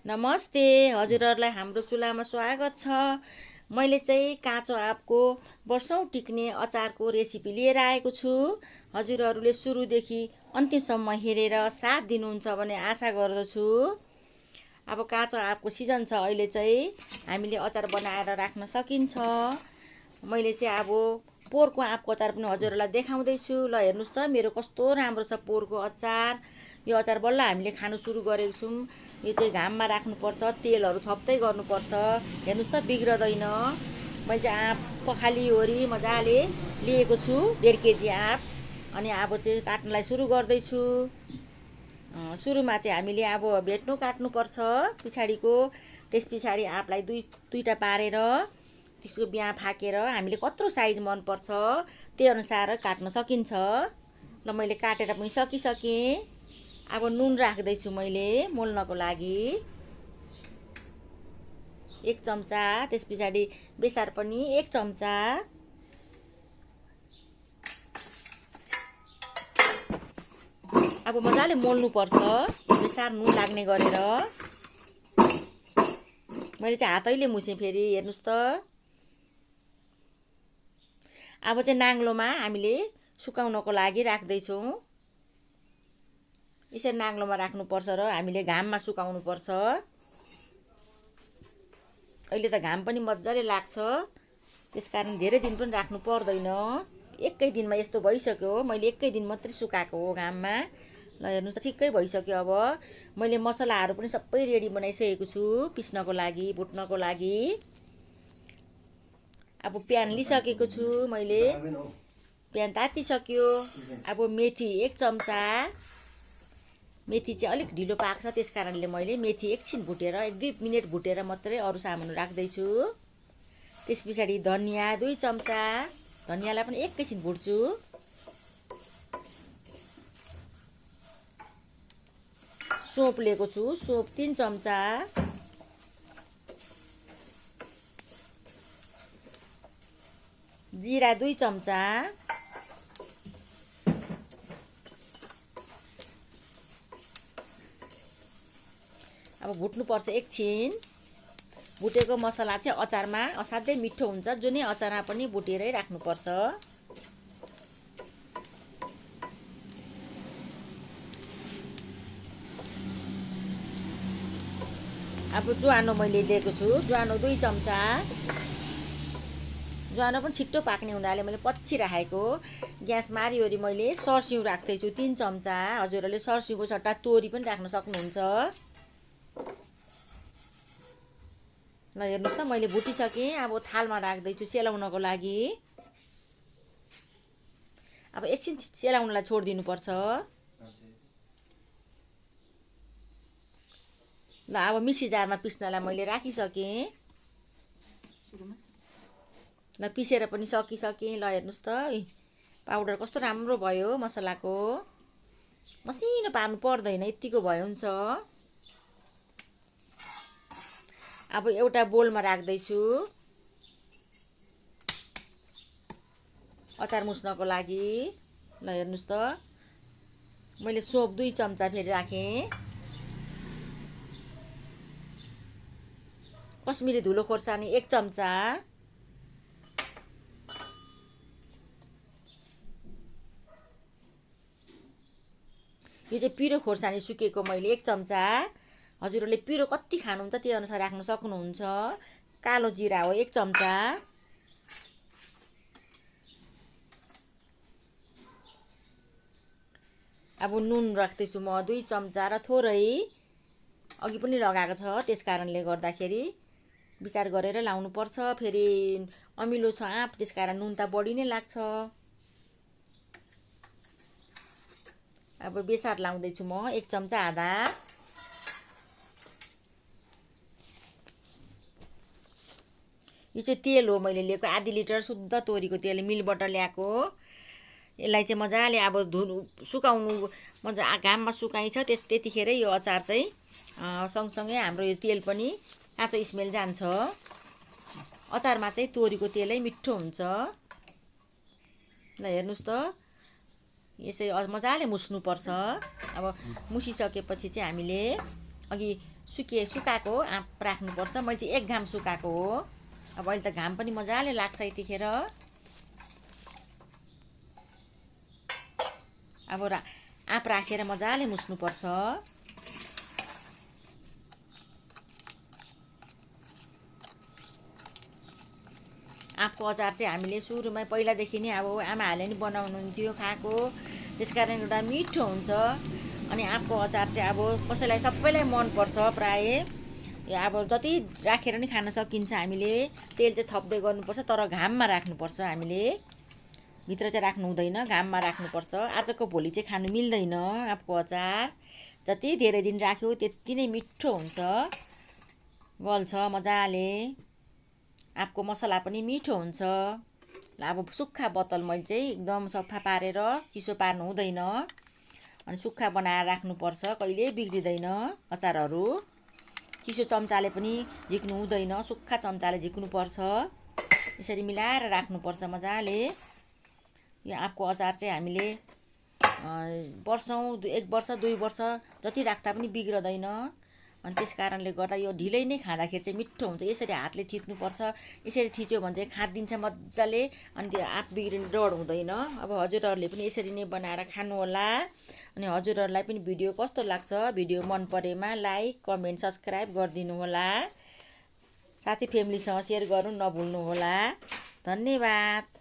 नमस्ते हजुरहरूलाई हाम्रो चुलामा स्वागत छ। मैले चाहिँ काँचो आँपको वर्षौं टिक्ने अचारको रेसिपी लिएर आएको छु। हजुरहरूले सुरुदेखि अन्त्यसम्म हेरेर साथ दिनुहुन्छ भन्ने आशा गर्दछु। अब काँचो आँपको सिजन छ, अहिले चाहिँ हामीले अचार बनाएर राख्न सकिन्छ। मैले चाहिँ अब पोहोरको आँपको अचार पनि हजुरहरूलाई देखाउँदैछु। ल हेर्नुहोस् त मेरो कस्तो राम्रो छ पोहोरको अचार। यो अचार बल्ल हामीले खानु सुरु गरेको छौँ। यो चाहिँ घाममा राख्नुपर्छ, तेलहरू थप्दै गर्नुपर्छ। हेर्नुहोस् त बिग्रदैन। मैले चाहिँ आँप पखालिओरी मजाले लिएको छु, 1.5 केजी आँप। अनि अब चाहिँ काट्नलाई सुरु गर्दैछु। सुरुमा चाहिँ हामीले अब भेट्नु काट्नुपर्छ पछाडिको। त्यस पछाडि आँपलाई दुईटा पारेर त्यसको बिहाँ फाकेर हामीले कत्रो साइज मनपर्छ त्यही अनुसार काट्न सकिन्छ। ल मैले काटेर पनि सकिसकेँ। अब नुन राख्दैछु मैले मोल्नको लागि 1 चम्चा। त्यस पछाडि बेसार पनि 1 चम्चा। अब मजाले मोल्नुपर्छ बेसार नुन लाग्ने गरेर। मैले चाहिँ हातैले मुसेँ फेरि। हेर्नुहोस् त अब चाहिँ नाङ्लोमा हामीले सुकाउनको लागि राख्दैछौँ। यसरी नाङ्लोमा राख्नुपर्छ र हामीले घाममा सुकाउनुपर्छ। अहिले त घाम पनि मजाले लाग्छ, त्यसकारण धेरै दिन पनि राख्नु पर्दैन। एकै दिनमा यस्तो भइसक्यो। मैले एकै दिन मात्रै सुकाएको हो घाममा। ल हेर्नुहोस् त ठिक्कै भइसक्यो। अब मैले मसलाहरू पनि सबै रेडी बनाइसकेको छु पिस्नको लागि, भुट्नको लागि। अब प्यान लिइसकेको छु मैले। प्यान तातिसक्यो। अब मेथी 1 चम्चा। मेथी चाहिँ अलिक ढिलो पाक्छ, त्यस कारणले मैले मेथी एकछिन भुटेर 1-2 मिनट भुटेर मात्रै अरू सामान राख्दैछु। त्यस पछाडि धनियाँ 2 चम्चा। धनियाँलाई पनि एकैछिन भुट्छु। सौफ लिएको छु, सौफ 3 चम्चा। जिरा 2 चम्चा। अब भुट्नुपर्छ एकछिन। भुटेको मसला चाहिँ अचारमा असाध्यै मिठो हुन्छ। जुनै अचारमा पनि भुटेरै राख्नुपर्छ। अब ज्वानो मैले लिएको छु, ज्वानो 2 चम्चा। ज्वानो पनि छिट्टो पाक्ने हुनाले मैले पछि राखेको। ग्यास मारिओरी मैले सर्सिउँ राख्दैछु 3 चम्चा। हजुरहरूले सर्सिउँको सट्टा तोरी पनि राख्न सक्नुहुन्छ। ल हेर्नुहोस् त मैले भुटिसकेँ। अब थालमा राख्दैछु सेलाउनको लागि। अब एकछिन सेलाउनलाई छोडिदिनुपर्छ। ल अब मिक्सी जारमा पिस्नलाई मैले राखिसकेँ। ल पिसेर पनि सकिसकेँ। ल हेर्नुहोस् त पाउडर कस्तो राम्रो भयो मसलाको। मसिनो पार्नु पर्दैन, यतिको भयो हुन्छ। अब एउटा बोलमा राख्दैछु अचार मुस्नको लागि। ल हेर्नुहोस् त मैले सौफ 2 चम्चा फेरि राखेँ। कश्मिरी धुलो खोर्सानी 1 चम्चा। यो चाहिँ पिरो खोर्सानी सुकेको मैले 1 चम्चा। हजुरहरूले पिरो कति खानुहुन्छ त्यही अनुसार राख्न सक्नुहुन्छ। कालो जिरा हो 1 चम्चा। अब नुन राख्दैछु म 2 चम्चा र थोरै अघि पनि लगाएको छ, त्यस कारणले गर्दाखेरि विचार गरेर लाउनुपर्छ। फेरि अमिलो छ आँप, त्यस कारण नुन त बढी नै लाग्छ। अब बेसार लाउँदैछु म 1 चम्चा आधा। यो चाहिँ तेल हो मैले लिएको, आधी लिटर शुद्ध तोरीको तेल मिलबाट ल्याएको। यसलाई चाहिँ मजाले अब सुकाउनु मजा घाममा सुकाइन्छ। त्यतिखेरै यो अचार चाहिँ सँगसँगै हाम्रो यो तेल पनि काँचो स्मेल जान्छ। अचारमा चाहिँ तोरीको तेलै मिठो हुन्छ। ल हेर्नुहोस् त यसरी मजाले मुस्नुपर्छ। अब मुसिसकेपछि चाहिँ हामीले अघि सुकाएको आँप राख्नुपर्छ। मैले चाहिँ 1 घाम सुकाएको हो। अब अहिले त घाम पनि मजाले लाग्छ यतिखेर। अब आँप राखेर मजाले मुस्नुपर्छ। आँपको अचार चाहिँ हामीले सुरुमै पहिलादेखि नै अब आमाहरूले नि बनाउनुहुन्थ्यो खाएको, त्यसकारण एउटा मिठो हुन्छ। अनि आँपको अचार चाहिँ अब कसैलाई सबैलाई मनपर्छ प्रायः। अब जति राखेर नि खान सकिन्छ। हामीले तेल चाहिँ थप्दै गर्नुपर्छ, तर घाममा राख्नुपर्छ। हामीले भित्र चाहिँ राख्नु हुँदैन, घाममा राख्नुपर्छ। आजको भोलि चाहिँ खानु मिल्दैन आँपको अचार। जति धेरै दिन राख्यो त्यति नै मिठो हुन्छ, गल्छ मजाले। आँपको मसला पनि मिठो हुन्छ। अब सुक्खा बोतल मैले चाहिँ एकदम सफा पारेर, चिसो पार्नु हुँदैन। अनि सुक्खा बनाएर राख्नुपर्छ, कहिले बिग्रिँदैन अचारहरू। चिसो चम्चाले पनि झिक्नु हुँदैन, सुक्खा चम्चाले झिक्नुपर्छ। यसरी मिलाएर राख्नुपर्छ मजाले। यो आँपको अचार चाहिँ हामीले वर्षौँ 1 वर्ष 2 वर्ष जति राख्दा पनि बिग्रदैन। अनि त्यस कारणले गर्दा यो ढिलै नै खाँदाखेरि चाहिँ मिठो हुन्छ। यसरी हातले थिच्नुपर्छ, यसरी थिच्यो भने चाहिँ खाँदिन्छ मजाले। अनि त्यो आँप बिग्रिने डर हुँदैन। अब हजुरहरूले पनि यसरी नै बनाएर खानुहोला। अनि हजुरहरूलाई पनि भिडियो कस्तो लाग्छ, भिडियो मन परेमा लाइक, कमेन्ट, सब्सक्राइब गरिदिनु होला। साथी फ्यामिलीसँग सेयर गर्नु नभुल्नुहोला। धन्यवाद।